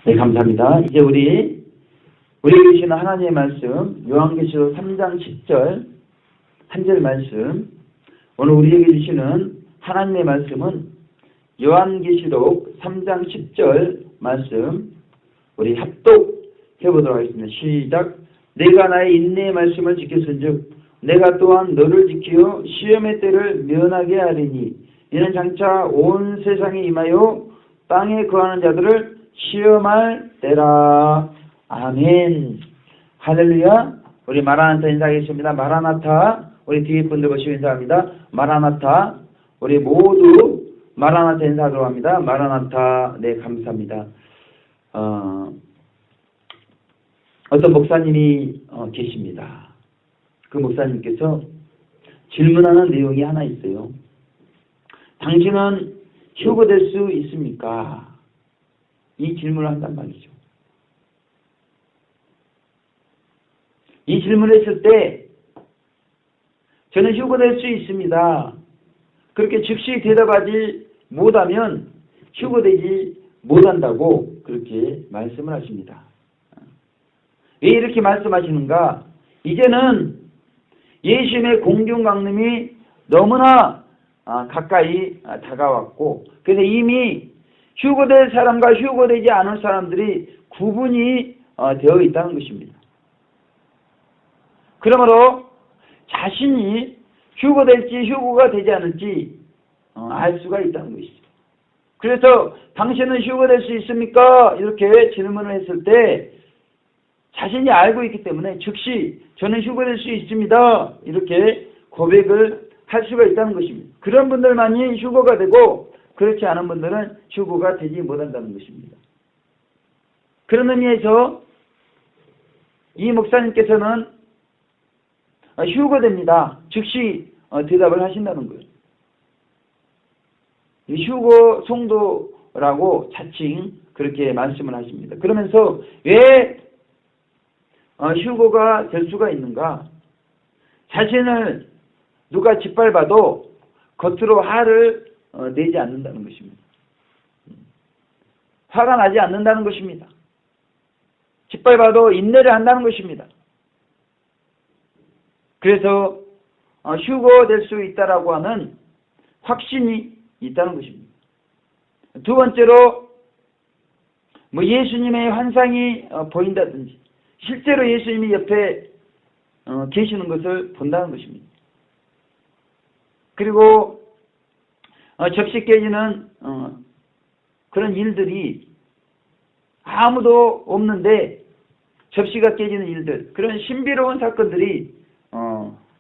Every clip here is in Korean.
네, 감사합니다. 이제 우리 주시는 하나님의 말씀, 요한계시록 3장 10절 한 절 말씀, 오늘 우리에게 주시는 하나님의 말씀은 요한계시록 3장 10절 말씀, 우리 합독해 보도록 하겠습니다. 시작. 내가 나의 인내의 말씀을 지켰은즉 내가 또한 너를 지키어 시험의 때를 면하게 하리니 이는 장차 온 세상에 임하여 땅에 거하는 자들을 시험할 때라. 아멘. 할렐루야. 우리 마라나타 인사하겠습니다. 마라나타. 우리 뒤에 분들 보시고 인사합니다. 마라나타. 우리 모두 마라나타 인사하도록 합니다. 마라나타. 네, 감사합니다. 어떤 목사님이 계십니다. 그 목사님께서 질문하는 내용이 하나 있어요. 당신은 휴거될 수 있습니까? 이 질문을 한단 말이죠. 이 질문을 했을 때 저는 휴거될 수 있습니다. 그렇게 즉시 대답하지 못하면 휴거되지 못한다고 그렇게 말씀을 하십니다. 왜 이렇게 말씀하시는가? 이제는 예수님의 공중 강림이 너무나 가까이 다가왔고, 그래서 이미 휴거될 사람과 휴거되지 않을 사람들이 구분이 되어 있다는 것입니다. 그러므로 자신이 휴거될지 휴거가 되지 않을지 알 수가 있다는 것이죠. 그래서 당신은 휴거될 수 있습니까? 이렇게 질문을 했을 때 자신이 알고 있기 때문에 즉시 저는 휴거될 수 있습니다. 이렇게 고백을 할 수가 있다는 것입니다. 그런 분들만이 휴거가 되고 그렇지 않은 분들은 휴거가 되지 못한다는 것입니다. 그런 의미에서 이 목사님께서는 휴거됩니다. 즉시 대답을 하신다는 거예요. 휴거 성도라고 자칭 그렇게 말씀을 하십니다. 그러면서 왜 휴거가 될 수가 있는가? 자신을 누가 짓밟아도 겉으로 화를 내지 않는다는 것입니다. 화가 나지 않는다는 것입니다. 짓밟아도 인내를 한다는 것입니다. 그래서 휴거될 수 있다라고 하는 확신이 있다는 것입니다. 두 번째로 예수님의 환상이 보인다든지 실제로 예수님이 옆에 계시는 것을 본다는 것입니다. 그리고 접시 깨지는 그런 일들이 아무도 없는데 접시가 깨지는 일들, 그런 신비로운 사건들이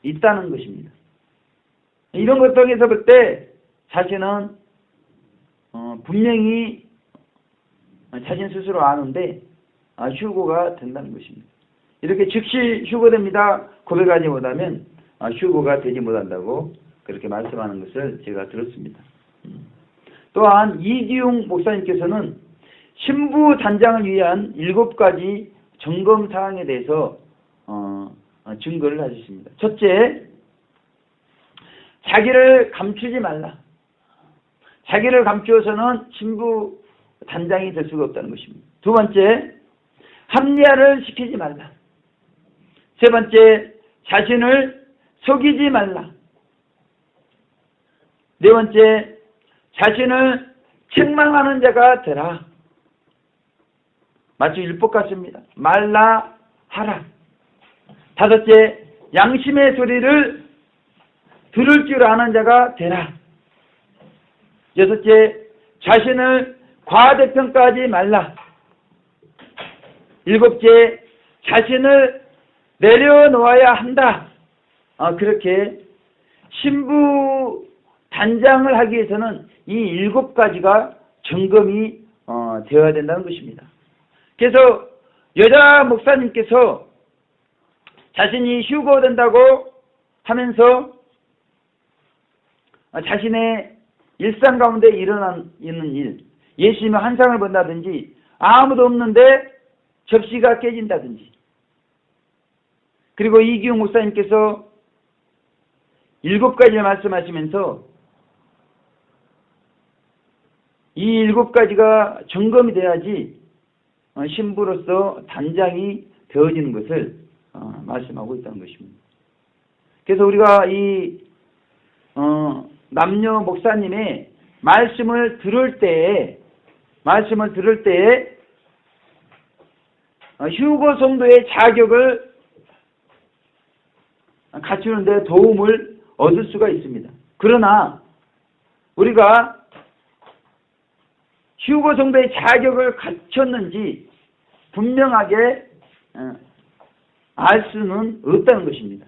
있다는 것입니다. 이런 것 통해서 볼 때 자신은 분명히 자신 스스로 아는데 휴거가 된다는 것입니다. 이렇게 즉시 휴거됩니다 고백하지 못하면 휴거가 되지 못한다고 그렇게 말씀하는 것을 제가 들었습니다. 또한 이기용 목사님께서는 신부 단장을 위한 7가지 점검 사항에 대해서 증거를 하셨습니다. 첫째, 자기를 감추지 말라. 자기를 감추어서는 신부 단장이 될 수가 없다는 것입니다. 두 번째, 합리화를 시키지 말라. 세 번째, 자신을 속이지 말라. 네 번째, 자신을 책망하는 자가 되라. 마치 율법 같습니다. 말라 하라. 다섯째, 양심의 소리를 들을 줄 아는 자가 되라. 여섯째, 자신을 과대평가하지 말라. 일곱째, 자신을 내려놓아야 한다. 그렇게 신부 단장을 하기 위해서는 이 7가지가 점검이 되어야 된다는 것입니다. 그래서 여자 목사님께서 자신이 휴거된다고 하면서 자신의 일상 가운데 일어나는 일, 예수님의 환상을 본다든지 아무도 없는데 접시가 깨진다든지, 그리고 이기용 목사님께서 7가지를 말씀하시면서 이 7가지가 점검이 돼야지 신부로서 단장이 되어지는 것을 말씀하고 있다는 것입니다. 그래서 우리가 이 남녀 목사님의 말씀을 들을 때에 휴거 성도의 자격을 갖추는 데 도움을 얻을 수가 있습니다. 그러나 우리가 휴거 성도의 자격을 갖췄는지 분명하게 알 수는 없다는 것입니다.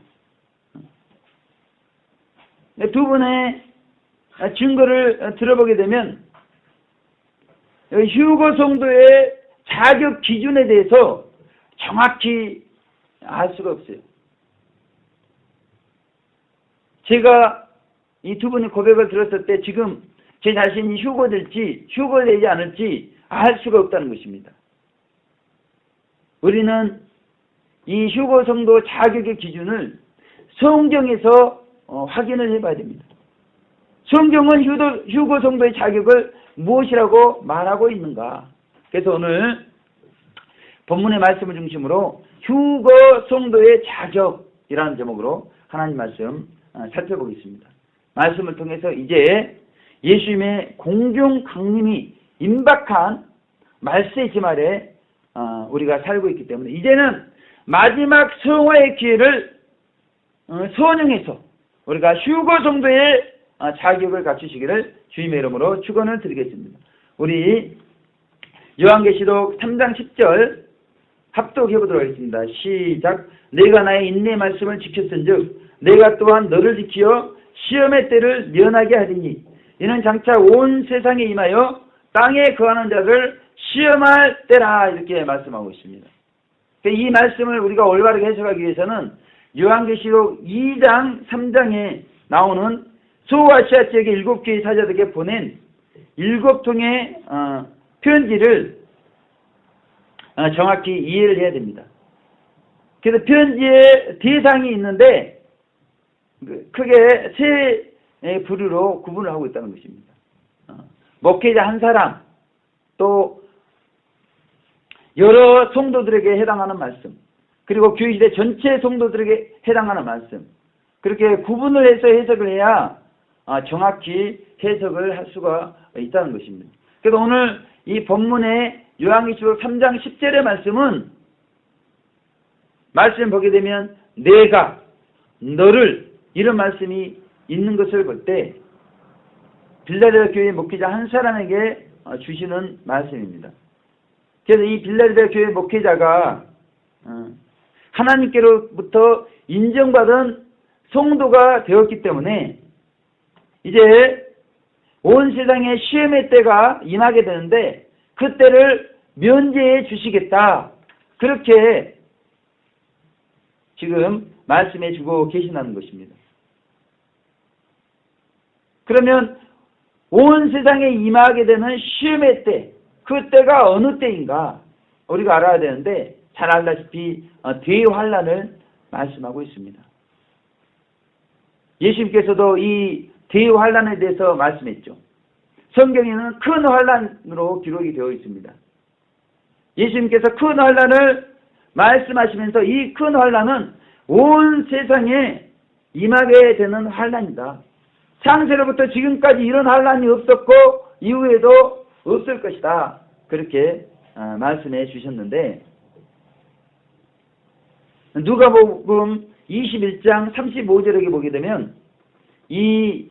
두 분의 증거를 들어보게 되면 휴거 성도의 자격 기준에 대해서 정확히 알 수가 없어요. 제가 이 두 분의 고백을 들었을 때 지금 제 자신이 휴거될지 휴거되지 않을지 알 수가 없다는 것입니다. 우리는 이 휴거 성도 자격의 기준을 성경에서 확인을 해봐야 됩니다. 성경은 휴거 성도의 자격을 무엇이라고 말하고 있는가? 그래서 오늘 본문의 말씀을 중심으로 휴거 성도의 자격이라는 제목으로 하나님 말씀 살펴보겠습니다. 말씀을 통해서 이제 예수님의 공중 강림이 임박한 말세 지말에 우리가 살고 있기 때문에 이제는 마지막 성화의 기회를 선용해서 우리가 휴거 성도의 자격을 갖추시기를 주님의 이름으로 축원을 드리겠습니다. 우리 요한계시록 3장 10절 합독해보도록 하겠습니다. 시작. 내가 나의 인내 말씀을 지켰은즉 내가 또한 너를 지키어 시험의 때를 면하게 하리니 이는 장차 온 세상에 임하여 땅에 거하는 자를 시험할 때라 이렇게 말씀하고 있습니다. 이 말씀을 우리가 올바르게 해석하기 위해서는 요한계시록 2장 3장에 나오는 소아시아 지역의 7개의 사자들에게 보낸 7통의 편지를 정확히 이해를 해야 됩니다. 그래서 편지의 대상이 있는데 크게 세 부류로 구분을 하고 있다는 것입니다. 목회자 한 사람, 또 여러 성도들에게 해당하는 말씀, 그리고 교회시대 전체 성도들에게 해당하는 말씀, 그렇게 구분을 해서 해석을 해야 정확히 해석을 할 수가 있다는 것입니다. 그래서 오늘 이 본문의 요한계시록 3장 10절의 말씀 보게 되면 내가 너를 이런 말씀이 있는 것을 볼 때 빌라델비아 교회 목회자 한 사람에게 주시는 말씀입니다. 그래서 이 빌라델비아 교회 목회자가 하나님께로부터 인정받은 성도가 되었기 때문에 이제 온 세상에 시험의 때가 임하게 되는데 그때를 면제해 주시겠다. 그렇게 지금 말씀해 주고 계시다는 것입니다. 그러면 온 세상에 임하게 되는 시험의 때, 그 때가 어느 때인가 우리가 알아야 되는데 잘 알다시피 대환란을 말씀하고 있습니다. 예수님께서도 이 대환란에 대해서 말씀했죠. 성경에는 큰 환란으로 기록이 되어 있습니다. 예수님께서 큰 환란을 말씀하시면서 이 큰 환란은 온 세상에 임하게 되는 환란이다. 창세로부터 지금까지 이런 환란이 없었고 이후에도 없을 것이다. 그렇게 말씀해 주셨는데 누가복음 21장 35절에 보게 되면 이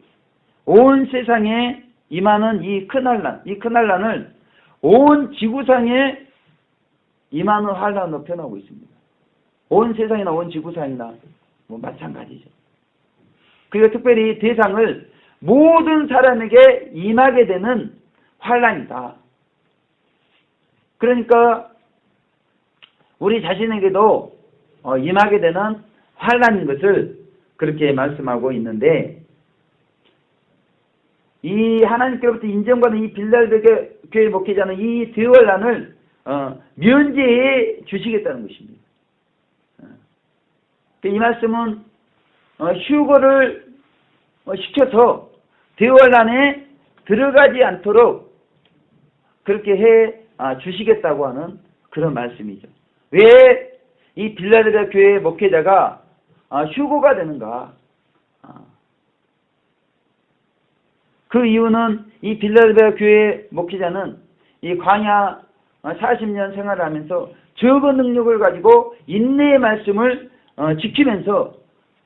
온 세상에 임하는 이 큰 환란을 온 지구상에 임하는 환란으로 표현하고 있습니다. 온 세상이나 온 지구상이나 마찬가지죠. 그리고 특별히 대상을 모든 사람에게 임하게 되는 환란이다. 그러니까 우리 자신에게도 임하게 되는 환란인 것을 그렇게 말씀하고 있는데 이 하나님께로부터 인정받은 이 빌라델비아 교회 목회자는 이 대환란을 면제해 주시겠다는 것입니다. 이 말씀은 휴거를 시켜서 대환란에 들어가지 않도록 그렇게 해 주시겠다고 하는 그런 말씀이죠. 왜 이 빌라델비아 교회의 목회자가 휴거가 되는가? 그 이유는 이 빌라델비아 교회 목회자는 이 광야 40년 생활을 하면서 적은 능력을 가지고 인내의 말씀을 지키면서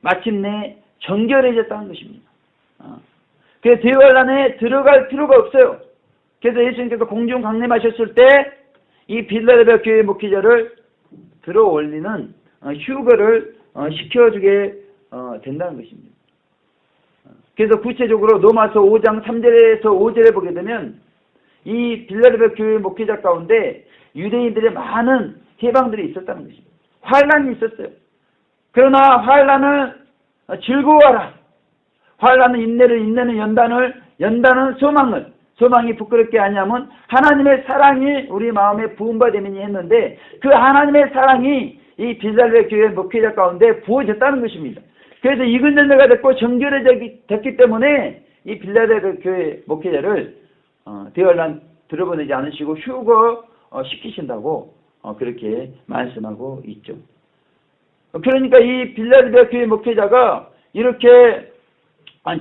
마침내 정결해졌다는 것입니다. 그래서 대환란에 들어갈 필요가 없어요. 그래서 예수님께서 공중 강림하셨을 때 이 빌라델비아 교회 목회자를 들어 올리는 휴거를 시켜주게 된다는 것입니다. 그래서 구체적으로 로마서 5장 3절에서 5절에 보게 되면 이 빌라델비아 교회 목회자 가운데 유대인들의 많은 해방들이 있었다는 것입니다. 환란이 있었어요. 그러나 환란을 즐거워하라. 환란은 인내를, 인내는 연단을, 연단은 소망을, 소망이 부끄럽게 하냐면 하나님의 사랑이 우리 마음에 부음받음이니 했는데 그 하나님의 사랑이 이 빌라델비아 교회 목회자 가운데 부어졌다는 것입니다. 그래서 익은 열매가 됐고 정결해졌기 때문에 이 빌라델비아 교회 목회자를 대환란 들어보내지 않으시고 휴거 시키신다고 그렇게 말씀하고 있죠. 그러니까 이 빌라델비아 교회 목회자가 이렇게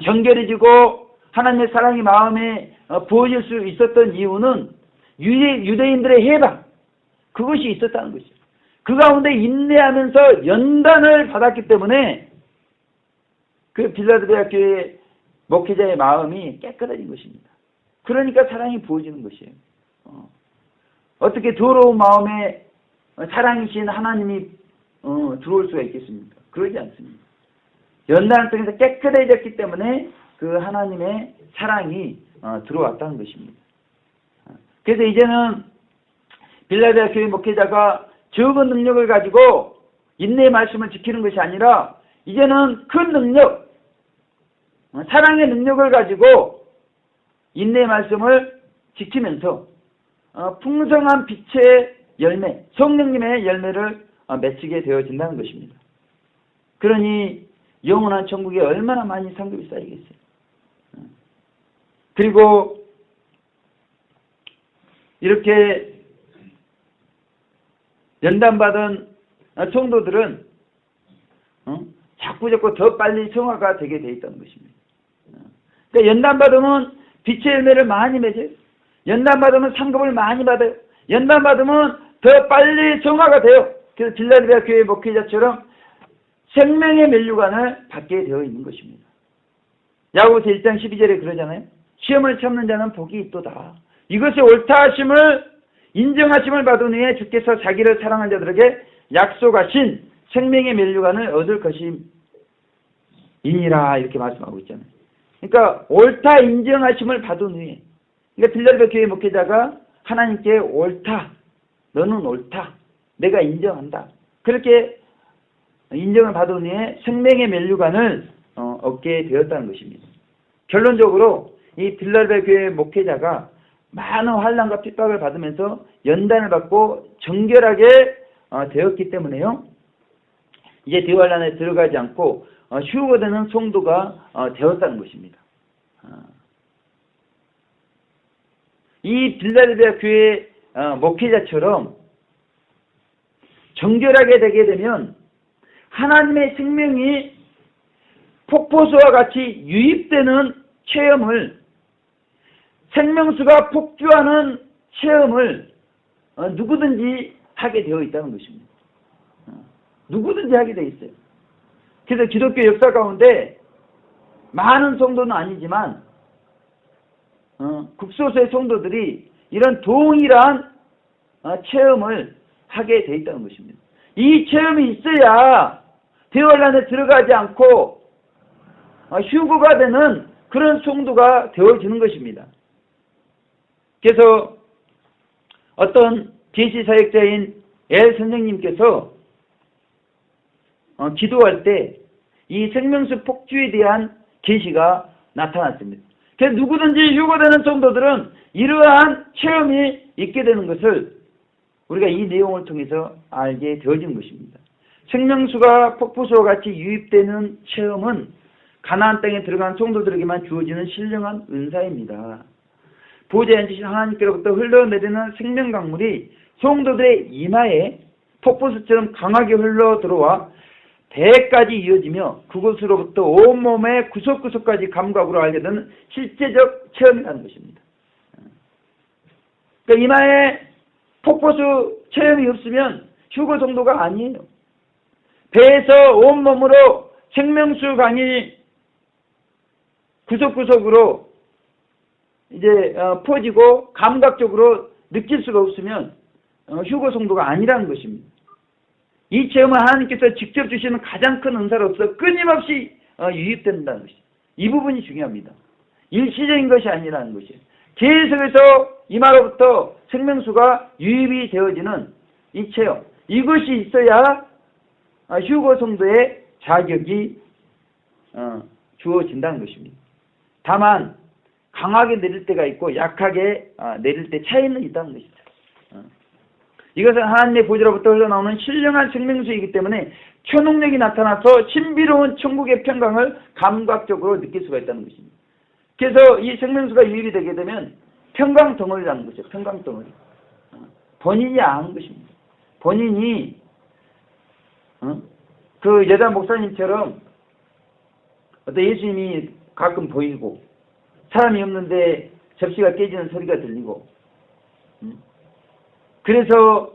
정결해지고 하나님의 사랑이 마음에 부어질 수 있었던 이유는 유대인들의 해방, 그것이 있었다는 것이죠. 그 가운데 인내하면서 연단을 받았기 때문에 그 빌라델비아 교회 목회자의 마음이 깨끗해진 것입니다. 그러니까 사랑이 부어지는 것이에요. 어떻게 더러운 마음에 사랑이신 하나님이 들어올 수가 있겠습니까? 그러지 않습니다. 연단을 통해서 깨끗해졌기 때문에 그 하나님의 사랑이 들어왔다는 것입니다. 그래서 이제는 빌라델비아 교회 목회자가 적은 능력을 가지고 인내의 말씀을 지키는 것이 아니라 이제는 큰 능력, 사랑의 능력을 가지고 인내의 말씀을 지키면서 풍성한 빛의 열매, 성령님의 열매를 맺히게 되어진다는 것입니다. 그러니 영원한 천국에 얼마나 많이 상급이 쌓이겠어요. 그리고 이렇게 연단받은 성도들은 자꾸 더 빨리 성화가 되게 돼 있다는 것입니다. 그러니까 연단받으면 빛의 열매를 많이 맺어요. 연단받으면 상급을 많이 받아요. 연단받으면 더 빨리 성화가 돼요. 그래서 빌라델비아 교회 목회자처럼 생명의 면류관을 받게 되어 있는 것입니다. 야고보서 1장 12절에 그러잖아요. 시험을 참는 자는 복이 있도다. 이것이 옳다 하심을 인정하심을 받은 후에 주께서 자기를 사랑한 자들에게 약속하신 생명의 면류관을 얻을 것임이니라 이렇게 말씀하고 있잖아요. 그러니까 옳다 인정하심을 받은 후에, 그러니까 빌라델비아 교회 목회자가 하나님께 옳다, 너는 옳다, 내가 인정한다, 그렇게 인정을 받은 후에 생명의 면류관을 얻게 되었다는 것입니다. 결론적으로 이 빌라델비아 교회 목회자가 많은 환난과 핍박을 받으면서 연단을 받고 정결하게 되었기 때문에요. 이제 대환란에 들어가지 않고 휴거되는 성도가 되었다는 것입니다. 이 빌라델비아 교회 목회자처럼 정결하게 되게 되면 하나님의 생명이 폭포수와 같이 유입되는 체험을, 생명수가 폭주하는 체험을 누구든지 하게 되어 있다는 것입니다. 누구든지 하게 되어 있어요. 그래서 기독교 역사 가운데 많은 성도는 아니지만 극소수의 성도들이 이런 동일한 체험을 하게 되어 있다는 것입니다. 이 체험이 있어야 대환란에 들어가지 않고 휴거가 되는 그런 성도가 되어지는 것입니다. 그래서 어떤 계시사역자인 엘 선생님께서 기도할 때 이 생명수 폭주에 대한 계시가 나타났습니다. 그래서 누구든지 휴거되는 성도들은 이러한 체험이 있게 되는 것을 우리가 이 내용을 통해서 알게 되어지는 것입니다. 생명수가 폭포수와 같이 유입되는 체험은 가나안 땅에 들어간 성도들에게만 주어지는 신령한 은사입니다. 보좌에 앉으신 하나님께로부터 흘러내리는 생명 강물이 성도들의 이마에 폭포수처럼 강하게 흘러 들어와 배까지 이어지며 그곳으로부터 온몸의 구석구석까지 감각으로 알게 되는 실제적 체험이라는 것입니다. 그러니까 이마에 폭포수 체험이 없으면 휴거 성도가 아니에요. 배에서 온몸으로 생명수 강이 구석구석으로 이제 퍼지고 감각적으로 느낄 수가 없으면 휴거 성도가 아니라는 것입니다. 이 체험은 하나님께서 직접 주시는 가장 큰 은사로서 끊임없이 유입된다는 것이죠. 이 부분이 중요합니다. 일시적인 것이 아니라는 것이에요. 계속해서 이마로부터 생명수가 유입이 되어지는 이 체험, 이것이 있어야 휴거 성도의 자격이 주어진다는 것입니다. 다만 강하게 내릴 때가 있고 약하게 내릴 때 차이는 있다는 것이죠. 이것은 하나님의 보좌로부터 흘러나오는 신령한 생명수이기 때문에 초능력이 나타나서 신비로운 천국의 평강을 감각적으로 느낄 수가 있다는 것입니다. 그래서 이 생명수가 유입이 되게 되면 평강 덩어리라는 것이죠. 평강 덩어리. 본인이 아는 것입니다. 본인이 그 여자 목사님처럼 어떤 예수님이 가끔 보이고 사람이 없는데 접시가 깨지는 소리가 들리고 그래서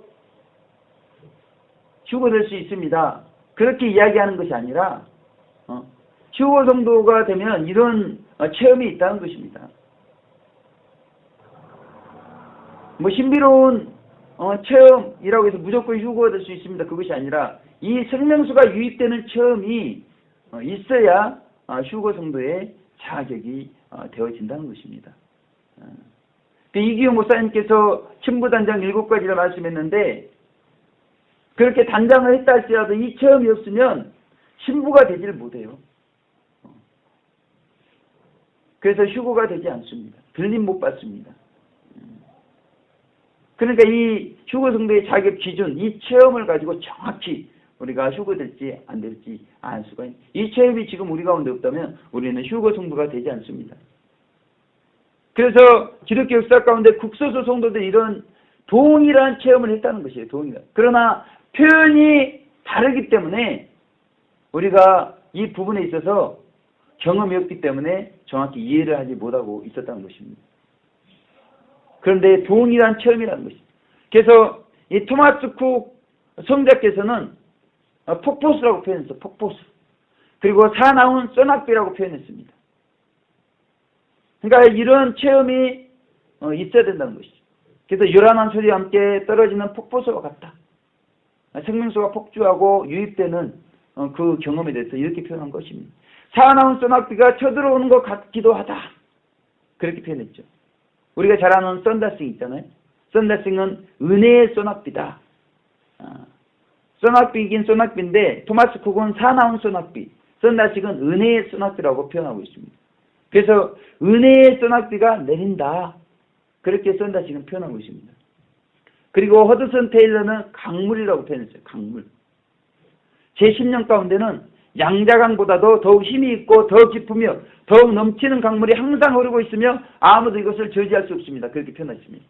휴거될 수 있습니다. 그렇게 이야기하는 것이 아니라 휴거 정도가 되면 이런 체험이 있다는 것입니다. 뭐 신비로운 체험이라고 해서 무조건 휴거가 될 수 있습니다. 그것이 아니라 이 생명수가 유입되는 체험이 있어야 휴거 정도의 자격이 되어진다는 것입니다. 이기용 목사님께서 신부단장 7가지를 말씀했는데 그렇게 단장을 했다 할지라도 이 체험이 없으면 신부가 되지를 못해요. 그래서 휴거가 되지 않습니다. 들림 못 받습니다. 그러니까 이 휴거 성도의 자격 기준, 이 체험을 가지고 정확히 우리가 휴거될지 안 될지 알 수가 있는. 이 체험이 지금 우리 가운데 없다면 우리는 휴거 성도가 되지 않습니다. 그래서 기독교 역사 가운데 국소수 성도들이 이런 동일한 체험을 했다는 것이에요. 동일한. 그러나 표현이 다르기 때문에 우리가 이 부분에 있어서 경험이 없기 때문에 정확히 이해를 하지 못하고 있었다는 것입니다. 그런데 동일한 체험이라는 것입니다. 그래서 이 토마스 쿡 성자께서는 폭포수라고 표현했어요. 폭포수. 그리고 사나운 소낙비라고 표현했습니다. 그러니까 이런 체험이 있어야 된다는 것이죠. 그래서 요란한 소리와 함께 떨어지는 폭포수와 같다. 생명수가 폭주하고 유입되는 그 경험에 대해서 이렇게 표현한 것입니다. 사나운 소낙비가 쳐들어오는 것 같기도 하다. 그렇게 표현했죠. 우리가 잘 아는 썬다싱 있잖아요. 썬다싱은 은혜의 소낙비다. 소낙비이긴 소낙비인데 토마스 쿡은 사나운 소낙비, 썬다싱은 은혜의 소낙비라고 표현하고 있습니다. 그래서 은혜의 소낙비가 내린다. 그렇게 썬다싱은 표현하고 있습니다. 그리고 허드슨 테일러는 강물이라고 표현했어요. 강물. 제10년 가운데는 양자강보다도 더욱 힘이 있고 더 깊으며 더욱 넘치는 강물이 항상 흐르고 있으며 아무도 이것을 저지할 수 없습니다. 그렇게 표현했습니다.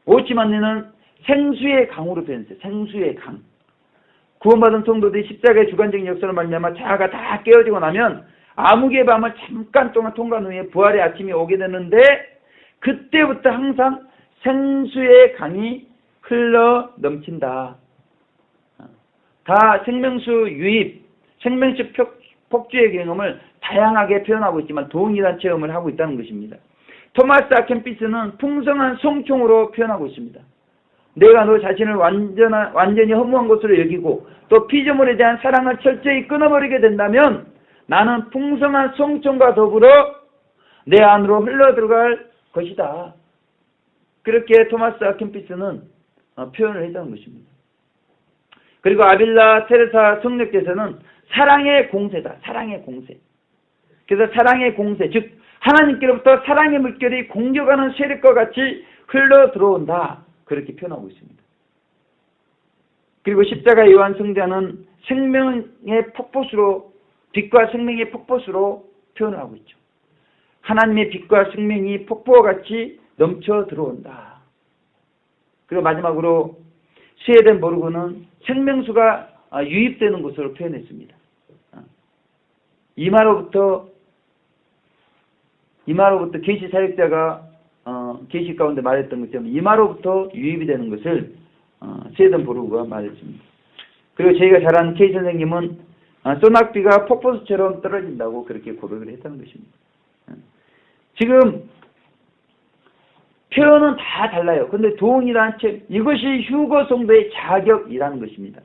오치만리는 생수의 강으로 표현했어요. 생수의 강. 구원받은 성도들이 십자가의 주관적인 역사를 말미암아 자아가 다 깨어지고 나면 암흑의 밤을 잠깐 동안 통과한 후에 부활의 아침이 오게 되는데 그때부터 항상 생수의 강이 흘러 넘친다. 다 생명수 유입, 생명수 폭주의 경험을 다양하게 표현하고 있지만 동일한 체험을 하고 있다는 것입니다. 토마스 아켄피스는 풍성한 성총으로 표현하고 있습니다. 내가 너 자신을 완전히 허무한 것으로 여기고 또 피조물에 대한 사랑을 철저히 끊어버리게 된다면 나는 풍성한 성총과 더불어 내 안으로 흘러들어갈 것이다. 그렇게 토마스 아켄피스는 표현을 했다는 것입니다. 그리고 아빌라 테레사 성녀께서는 사랑의 공세다. 사랑의 공세. 그래서 사랑의 공세, 즉 하나님께로부터 사랑의 물결이 공격하는 세력과 같이 흘러 들어온다. 그렇게 표현하고 있습니다. 그리고 십자가 요한 성자는 생명의 폭포수로, 빛과 생명의 폭포수로 표현을 하고 있죠. 하나님의 빛과 생명이 폭포와 같이 넘쳐 들어온다. 그리고 마지막으로 스웨덴 보르그는 생명수가 유입되는 곳으로 표현했습니다. 이마로부터 계시 사역자가 계시 가운데 말했던 것처럼 이마로부터 유입이 되는 것을 스웨덴 보르그가 말했습니다. 그리고 저희가 잘 아는 K 선생님은 소낙비가 폭포수처럼 떨어진다고 그렇게 고백을 했다는 것입니다. 지금 표현은 다 달라요. 근데 동일한 책, 이것이 휴거 성도의 자격이라는 것입니다.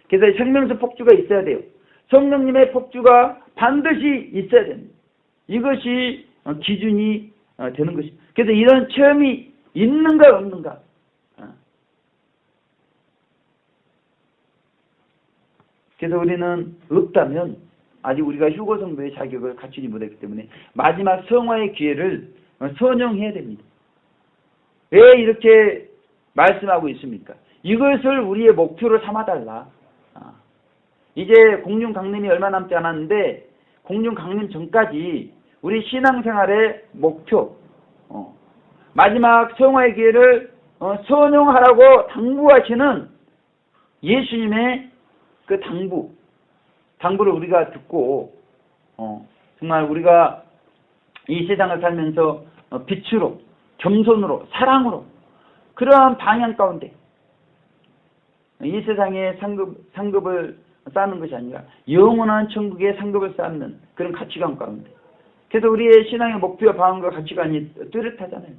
그래서 생명수 폭주가 있어야 돼요. 성령님의 폭주가 반드시 있어야 됩니다. 이것이 기준이 되는 것입니다. 그래서 이런 체험이 있는가 없는가. 그래서 우리는 없다면 아직 우리가 휴거 성도의 자격을 갖추지 못했기 때문에 마지막 성화의 기회를 선용해야 됩니다. 왜 이렇게 말씀하고 있습니까? 이것을 우리의 목표로 삼아달라. 이제 공륜 강림이 얼마 남지 않았는데 공륜 강림 전까지 우리 신앙생활의 목표, 마지막 성화의 기회를 선용하라고 당부하시는 예수님의 그 당부를 우리가 듣고 정말 우리가 이 세상을 살면서 빛으로, 겸손으로, 사랑으로 그러한 방향 가운데 이 세상의 상급을 쌓는 것이 아니라 영원한 천국의 상급을 쌓는 그런 가치관 가운데, 그래서 우리의 신앙의 목표와 방향과 가치관이 뚜렷하잖아요.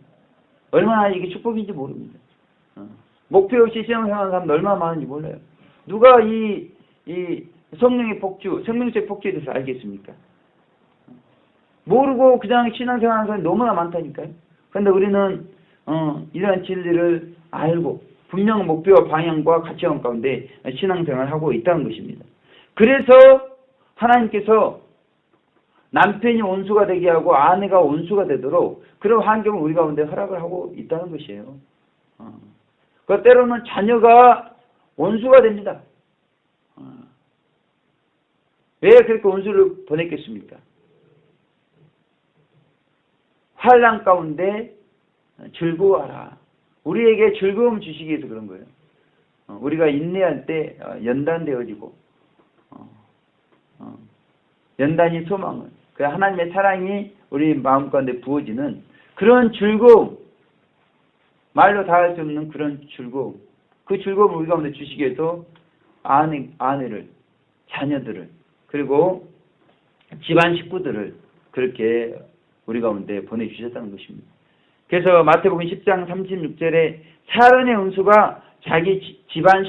얼마나 이게 축복인지 모릅니다. 목표 없이 신앙생활하는 사람도 얼마나 많은지 몰라요. 누가 이 성령의 폭주, 생명수의 폭주에 대해서 알겠습니까? 모르고 그냥 신앙생활하는 사람이 너무나 많다니까요. 그런데 우리는 이러한 진리를 알고 분명한 목표와 방향과 가치관 가운데 신앙생활을 하고 있다는 것입니다. 그래서 하나님께서 남편이 원수가 되게 하고 아내가 원수가 되도록 그런 환경을 우리 가운데 허락을 하고 있다는 것이에요. 그 때로는 자녀가 원수가 됩니다. 왜 그렇게 원수를 보냈겠습니까? 환난 가운데 즐거워하라. 우리에게 즐거움 주시기 위해서 그런 거예요. 우리가 인내할 때 연단되어지고 연단이 소망을, 그 하나님의 사랑이 우리 마음 가운데 부어지는 그런 즐거움, 말로 다 할 수 없는 그런 즐거움, 그 즐거움을 우리 가운데 주시기 위해서 아내를, 자녀들을, 그리고 집안 식구들을 그렇게 우리 가운데 보내주셨다는 것입니다. 그래서 마태복음 10장 36절에 사른의 원수가 자기 집안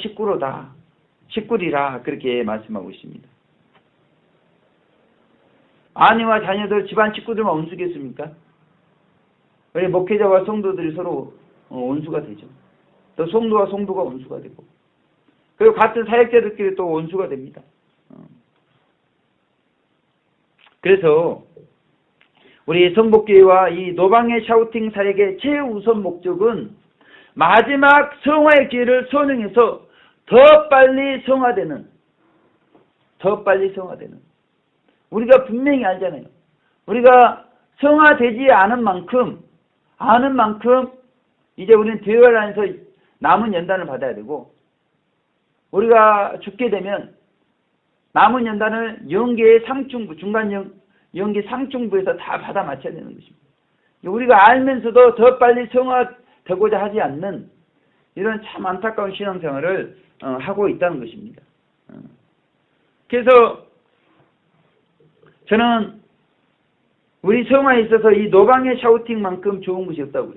식구리라 그렇게 말씀하고 있습니다. 아내와 자녀들, 집안 식구들만 원수겠습니까? 왜 목회자와 성도들이 서로 원수가 되죠. 또 성도와 성도가 원수가 되고, 그리고 같은 사역자들끼리 또 원수가 됩니다. 그래서 우리 성복교회와 이 노방의 샤우팅 사역의 최우선 목적은 마지막 성화의 기회를 선용해서 더 빨리 성화되는, 우리가 분명히 알잖아요. 우리가 성화되지 않은 만큼 이제 우리는 되어야 안에서 남은 연단을 받아야 되고, 우리가 죽게 되면 남은 연단을 영계의 상중부, 중간 영계 상중부에서 다 받아 맞춰야 되는 것입니다. 우리가 알면서도 더 빨리 성화되고자 하지 않는 이런 참 안타까운 신앙생활을 하고 있다는 것입니다. 그래서 저는 우리 성화에 있어서 이 노방의 샤우팅만큼 좋은 것이 없다고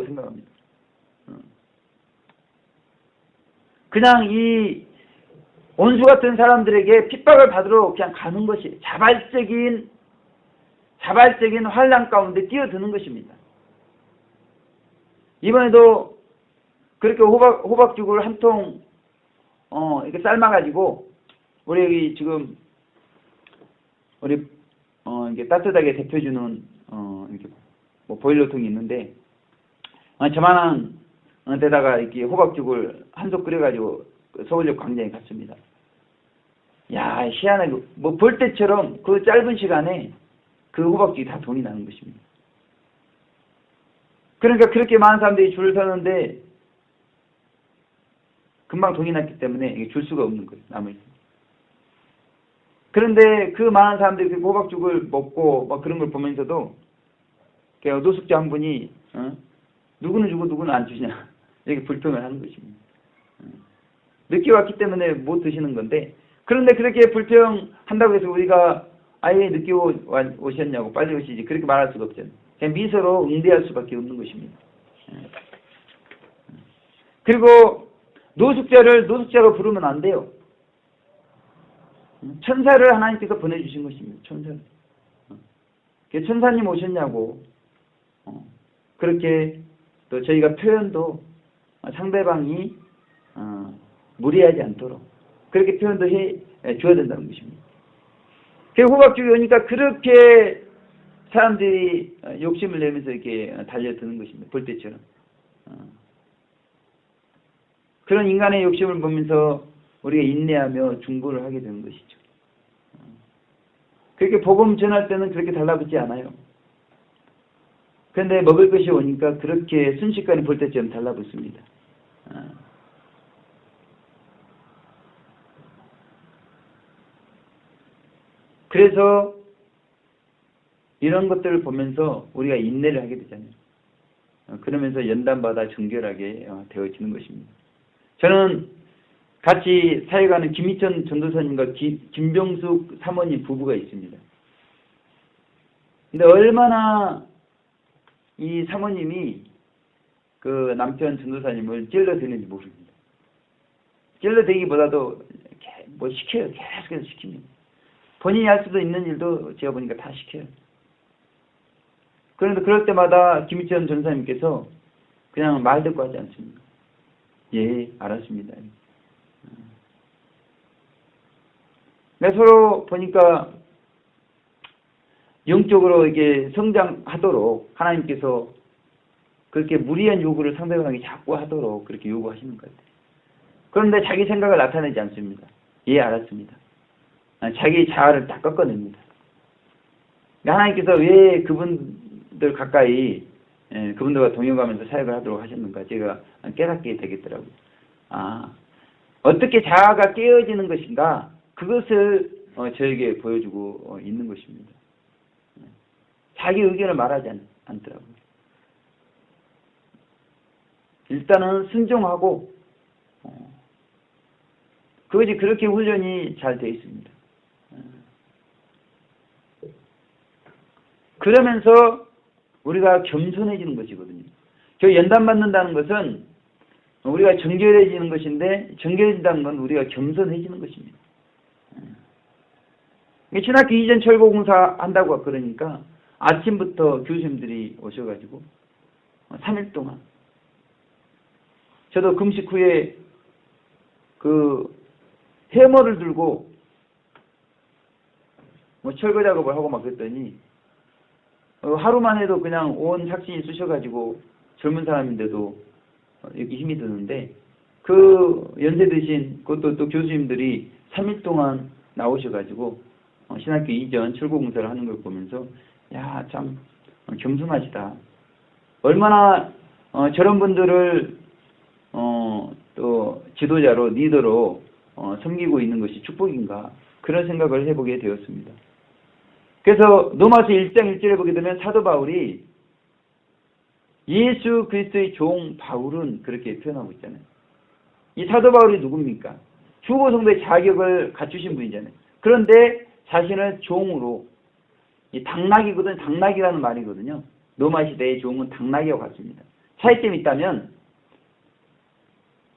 생각합니다. 그냥 이 원수 같은 사람들에게 핍박을 받으러 그냥 가는 것이 자발적인 환난 가운데 뛰어드는 것입니다. 이번에도 그렇게 호박죽을 한 통 이렇게 삶아가지고 우리 여기 지금 우리 이게 따뜻하게 데펴주는 이렇게 뭐 보일러통이 있는데 저만한 데다가 이렇게 호박죽을 한 솥 끓여가지고 서울역 광장에 갔습니다. 야, 희한하게 뭐 볼 때처럼 그 짧은 시간에 그 호박죽이 다 돈이 나는 것입니다. 그러니까 그렇게 많은 사람들이 줄을 서는데 금방 동이 났기 때문에 이게 줄 수가 없는 거예요. 남을. 그런데 그 많은 사람들이 그 호박죽을 먹고 막 그런 걸 보면서도 노숙자 한 분이 누구는 주고 누구는 안 주냐 이렇게 불평을 하는 것입니다. 늦게 왔기 때문에 못 드시는 건데, 그런데 그렇게 불평한다고 해서 우리가 아예 늦게 오셨냐고 빨리 오시지 그렇게 말할 수가 없잖아요. 그냥 미소로 응대할 수밖에 없는 것입니다. 그리고 노숙자를 노숙자로 부르면 안 돼요. 천사를 하나님께서 보내주신 것입니다. 천사를. 천사님 오셨냐고 그렇게 또 저희가 표현도 상대방이 무리하지 않도록 그렇게 표현도 해 줘야 된다는 것입니다. 그 호박죽이 오니까 그렇게 사람들이 욕심을 내면서 이렇게 달려드는 것입니다. 볼 때처럼. 그런 인간의 욕심을 보면서 우리가 인내하며 중보를 하게 되는 것이죠. 그렇게 복음 전할 때는 그렇게 달라붙지 않아요. 그런데 먹을 것이 오니까 그렇게 순식간에 볼 때처럼 달라붙습니다. 그래서 이런 것들을 보면서 우리가 인내를 하게 되잖아요. 그러면서 연단받아 정결하게 되어지는 것입니다. 저는 같이 사역하는 김희천 전도사님과 김병숙 사모님 부부가 있습니다. 근데 얼마나 이 사모님이 그 남편 전도사님을 찔러대는지 모릅니다. 찔러대기보다도 뭐 시켜요. 계속해서 시킵니다. 본인이 할 수도 있는 일도 제가 보니까 다 시켜요. 그런데 그럴 때마다 김희천 전도사님께서 그냥 말 듣고 하지 않습니다. 예, 알았습니다. 서로 보니까 영적으로 이게 성장하도록 하나님께서 그렇게 무리한 요구를 상대방에게 자꾸 하도록 그렇게 요구하시는 것 같아요. 그런데 자기 생각을 나타내지 않습니다. 예, 알았습니다. 자기 자아를 딱 꺾어냅니다. 하나님께서 왜 그분들 가까이 그분들과 동역하면서 사역을 하도록 하셨는가 제가 깨닫게 되겠더라고요. 어떻게 자아가 깨어지는 것인가 그것을 저에게 보여주고 있는 것입니다. 자기 의견을 말하지 않더라고요. 일단은 순종하고 그것이 그렇게 훈련이 잘 되어 있습니다. 그러면서 우리가 겸손해지는 것이거든요. 저 연단 받는다는 것은 우리가 정결해지는 것인데 정결해진다는 건 우리가 겸손해지는 것입니다. 신학교 이전 철거공사 한다고 그러니까 아침부터 교수님들이 오셔가지고 3일 동안 저도 금식 후에 그 해머를 들고 뭐 철거 작업을 하고 막 그랬더니 하루만 해도 그냥 온 삭신이 쑤셔가지고 젊은 사람인데도 이렇게 힘이 드는데 그 연세 드신 그것도 또 교수님들이 3일 동안 나오셔가지고 신학교 이전 철거공사를 하는 걸 보면서 야, 참 겸손하시다. 얼마나 저런 분들을 또 지도자로 리더로 섬기고 있는 것이 축복인가 그런 생각을 해보게 되었습니다. 그래서 로마서 1장 1절에 보게 되면 사도 바울이 예수 그리스도의 종 바울은 그렇게 표현하고 있잖아요. 이 사도 바울이 누굽니까? 주보 성도의 자격을 갖추신 분이잖아요. 그런데 자신을 종으로 이 당나귀거든 당나귀라는 말이거든요. 로마 시대의 종은 당나귀와 같습니다. 차이점이 있다면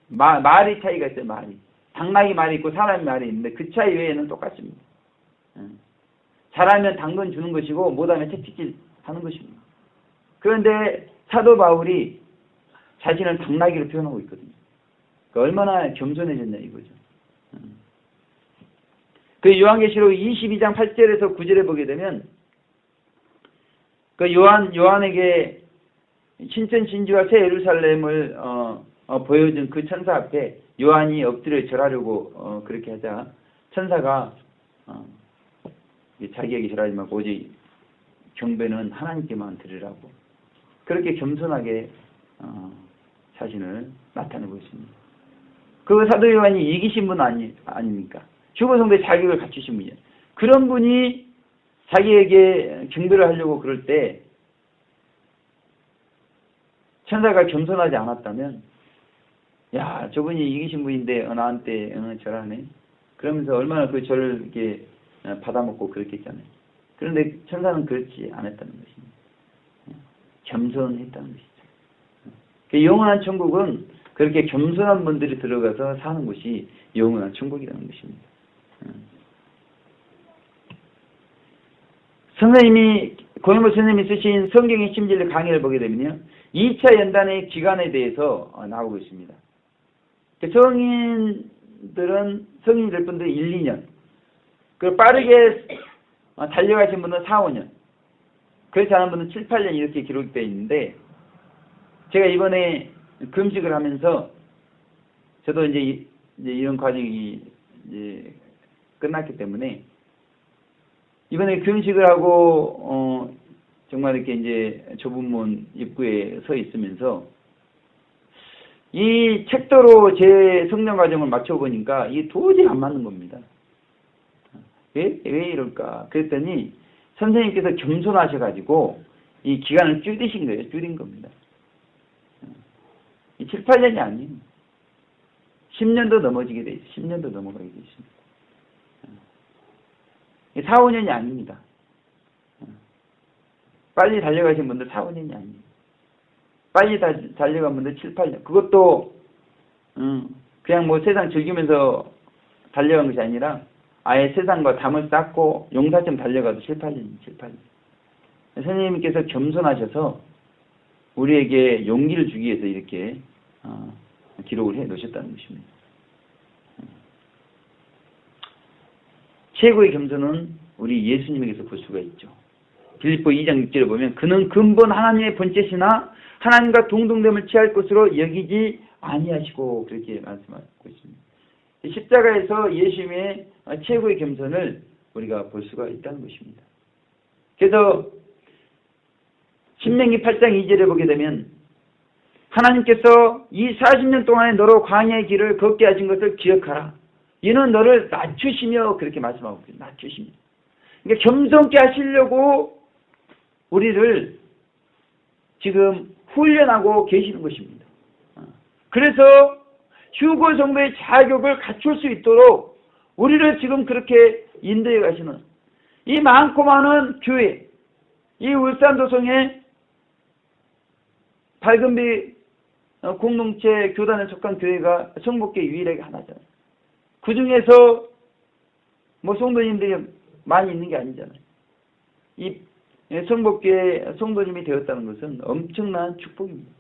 말의 차이가 있어요. 말이 당나귀 말이 있고 사람이 말이 있는데 그 차이 외에는 똑같습니다. 잘하면 당근 주는 것이고 못하면 채찍질 하는 것입니다. 그런데 사도 바울이 자신을 당나귀로 표현하고 있거든요. 그러니까 얼마나 겸손해졌냐 이거죠. 그 요한계시록 22장 8절에서 9절에 보게 되면 그 요한에게 신천 진주와 새 예루살렘을 보여준 그 천사 앞에 요한이 엎드려 절하려고 그렇게 하자 천사가 자기에게 절하지 말고 오직 경배는 하나님께만 드리라고 그렇게 겸손하게 자신을 나타내고 있습니다. 그 사도 요한이 이기신 분 아닙니까? 휴거 성도의 자격을 갖추신 분이에요. 그런 분이 자기에게 경배를 하려고 그럴 때 천사가 겸손하지 않았다면, 야, 저분이 이기신 분인데 나한테 절하네. 그러면서 얼마나 그 절을 이렇게 받아먹고 그랬겠잖아요. 그런데 천사는 그렇지 않았다는 것입니다. 겸손했다는 것이죠. 그 영원한 천국은 그렇게 겸손한 분들이 들어가서 사는 곳이 영원한 천국이라는 것입니다. 고영보 선생님이 쓰신 성경의 심지를 강의를 보게 되면요, 2차 연단의 기간에 대해서 나오고 있습니다. 성인이 될 분들은 1, 2년, 그 빠르게 달려가신 분은 4, 5년, 그렇지 않은 분은 7, 8년 이렇게 기록되어 있는데, 제가 이번에 금식을 하면서 저도 이제 이런 과정이 이제 끝났기 때문에 이번에 금식을 하고 정말 이렇게 이제 좁은 문 입구에 서 있으면서 이 책도로 제 성령 과정을 맞춰보니까 이게 도저히 안 맞는 겁니다. 왜 이럴까? 그랬더니 선생님께서 겸손하셔가지고 이 기간을 줄이신 거예요. 줄인 겁니다. 7, 8년이 아니에요. 10년도 넘어지게 돼 있어요. 10년도 넘어가게 돼 있습니다. 4, 5년이 아닙니다. 빨리 달려가신 분들 4, 5년이 아니에요. 빨리 달려간 분들 7, 8년. 그것도 그냥 뭐 세상 즐기면서 달려간 것이 아니라 아예 세상과 담을 쌓고 용사처럼 달려가도 7, 8년. 선생님께서 겸손하셔서 우리에게 용기를 주기 위해서 이렇게 기록을 해 놓으셨다는 것입니다. 최고의 겸손은 우리 예수님에게서 볼 수가 있죠. 빌립보 2장 6절에 보면 그는 근본 하나님의 본체시나 하나님과 동등됨을 취할 것으로 여기지 아니하시고 그렇게 말씀하고 있습니다. 십자가에서 예수님의 최고의 겸손을 우리가 볼 수가 있다는 것입니다. 그래서 신명기 8장 2절에 보게 되면 하나님께서 이 40년 동안에 너로 광야의 길을 걷게 하신 것을 기억하라. 이는 너를 낮추시며 그렇게 말씀하고 있어요. 낮추시며. 그러니까 겸손케 하시려고 우리를 지금 훈련하고 계시는 것입니다. 그래서 휴거 성도의 자격을 갖출 수 있도록 우리를 지금 그렇게 인도해 가시는 이 많고 많은 교회, 이 울산도성의 밝은빛 공동체 교단에 속한 교회가 성복계 유일하게 하나잖아요. 그 중에서 뭐 성도님들이 많이 있는 게 아니잖아요. 이 성복계 성도님이 되었다는 것은 엄청난 축복입니다.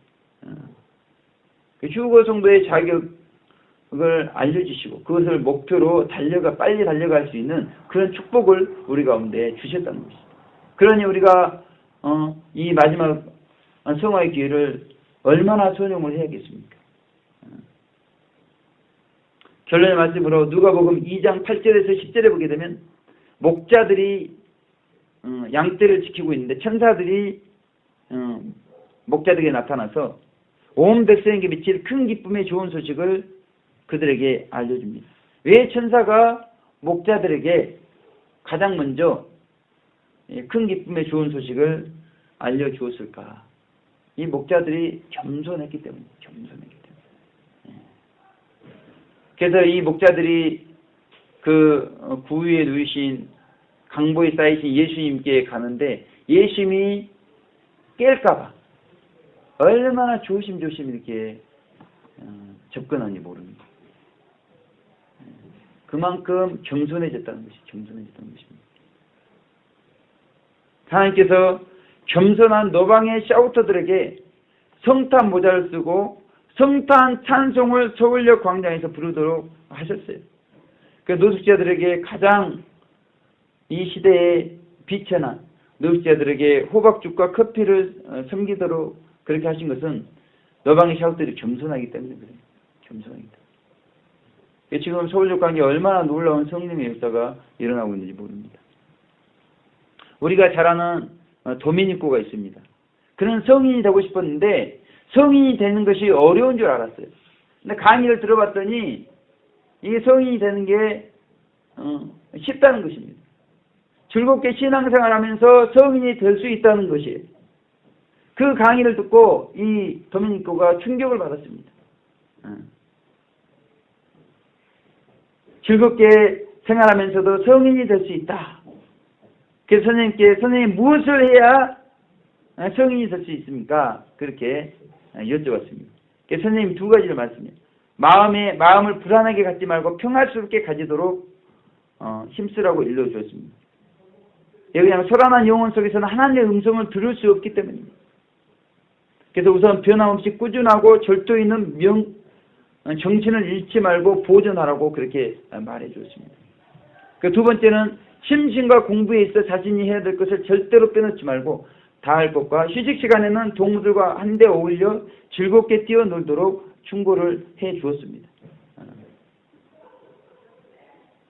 휴거 성도의 자격을 알려주시고 그것을 목표로 빨리 달려갈 수 있는 그런 축복을 우리 가운데 주셨다는 것입니다. 그러니 우리가 이 마지막 성화의 기회를 얼마나 소용을 해야겠습니까? 결론의 말씀으로 누가복음 2장 8절에서 10절에 보게 되면 목자들이 양떼를 지키고 있는데 천사들이 목자들에게 나타나서 온 백성에게 미칠 큰 기쁨의 좋은 소식을 그들에게 알려줍니다. 왜 천사가 목자들에게 가장 먼저 큰 기쁨의 좋은 소식을 알려주었을까? 이 목자들이 겸손했기 때문에. 그래서 이 목자들이 그 구위에 누이신 강보에 쌓이신 예수님께 가는데 예수님이 깰까봐 얼마나 조심조심 이렇게 접근하는지 모릅니다. 그만큼 겸손해졌다는 것입니다. 하나님께서 겸손한 노방의 샤우터들에게 성탄 모자를 쓰고 성탄 찬송을 서울역 광장에서 부르도록 하셨어요. 그 노숙자들에게 가장 이 시대에 비천한 노숙자들에게 호박죽과 커피를 섬기도록 그렇게 하신 것은 노방의 샤우터들이 겸손하기 때문에 그래요. 겸손하기 때문에. 지금 서울역 광장에 얼마나 놀라운 성령의 역사가 일어나고 있는지 모릅니다. 우리가 잘 아는 도미니코가 있습니다. 그는 성인이 되고 싶었는데 성인이 되는 것이 어려운 줄 알았어요. 근데 강의를 들어봤더니 이게 성인이 되는 게 쉽다는 것입니다. 즐겁게 신앙생활하면서 성인이 될 수 있다는 것이에요. 그 강의를 듣고 이 도미니코가 충격을 받았습니다. 즐겁게 생활하면서도 성인이 될 수 있다. 그래서 선생님께 선생님 무엇을 해야 성인이 될 수 있습니까? 그렇게 여쭤봤습니다. 그래서 선생님이 두 가지를 말씀해요. 마음을 불안하게 갖지 말고 평화스럽게 가지도록 힘쓰라고 일러주었습니다. 그냥 소란한 영혼 속에서는 하나님의 음성을 들을 수 없기 때문입니다. 그래서 우선 변함없이 꾸준하고 절도 있는 정신을 잃지 말고 보존하라고 그렇게 말해 주었습니다. 그 두 번째는 심신과 공부에 있어 자신이 해야 될 것을 절대로 빼놓지 말고 다 할 것과 휴식 시간에는 동무들과 한데 어울려 즐겁게 뛰어놀도록 충고를 해 주었습니다.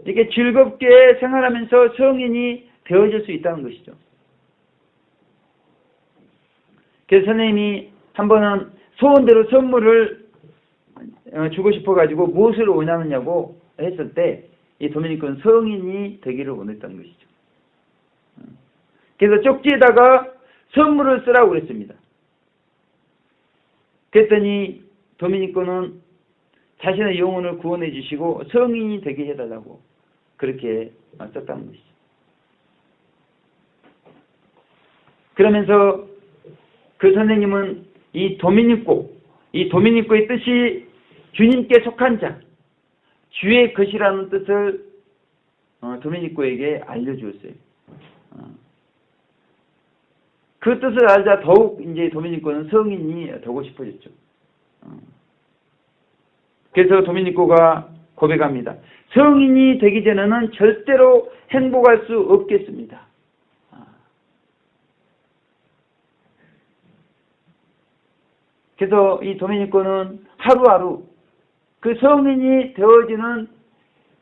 이렇게 즐겁게 생활하면서 성인이 되어질 수 있다는 것이죠. 그래서 선생님이 한 번은 소원대로 선물을 주고 싶어가지고 무엇을 원하느냐고 했을 때 이 도미니코는 성인이 되기를 원했다는 것이죠. 그래서 쪽지에다가 선물을 쓰라고 그랬습니다. 그랬더니 도미니코는 자신의 영혼을 구원해 주시고 성인이 되게 해달라고 그렇게 썼다는 것이죠. 그러면서 그 선생님은 이 도미니코의 뜻이 주님께 속한 자, 주의 것이라는 뜻을 도미니코에게 알려주었어요. 그 뜻을 알자 더욱 이제 도미니코는 성인이 되고 싶어졌죠. 그래서 도미니코가 고백합니다. 성인이 되기 전에는 절대로 행복할 수 없겠습니다. 그래서 이 도미니코는 하루하루 그 성인이 되어지는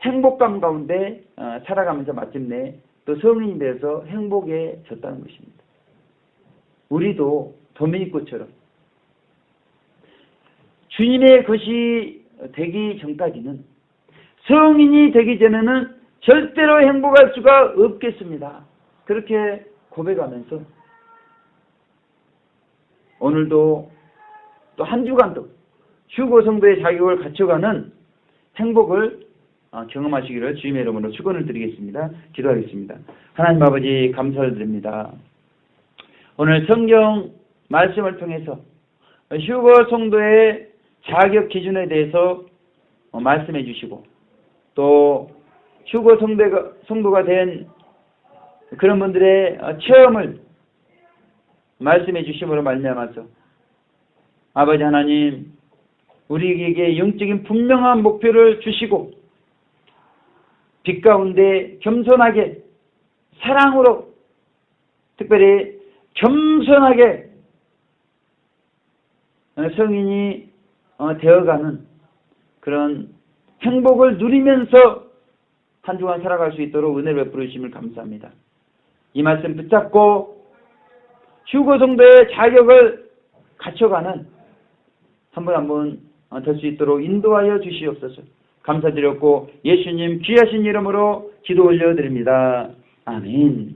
행복감 가운데 살아가면서 마침내 또 성인이 되어서 행복해졌다는 것입니다. 우리도 도미니코처럼 주님의 것이 되기 전까지는 성인이 되기 전에는 절대로 행복할 수가 없겠습니다. 그렇게 고백하면서 오늘도 또 한 주간도 휴거 성도의 자격을 갖춰가는 행복을 경험하시기를 주님의 이름으로 축원을 드리겠습니다. 기도하겠습니다. 하나님 아버지 감사를 드립니다. 오늘 성경 말씀을 통해서 휴거 성도의 자격 기준에 대해서 말씀해 주시고 또 휴거 성도가 된 그런 분들의 체험을 말씀해 주심으로 말미암아서 아버지 하나님 우리에게 영적인 분명한 목표를 주시고 빛 가운데 겸손하게 사랑으로 특별히 겸손하게 성인이 되어가는 그런 행복을 누리면서 한 주간 살아갈 수 있도록 은혜를 베풀어 주심을 감사합니다. 이 말씀 붙잡고 휴거 성도의 자격을 갖춰가는 한 분 한 분 될 수 있도록 인도하여 주시옵소서. 감사드렸고 예수님 귀하신 이름으로 기도 올려드립니다. 아멘.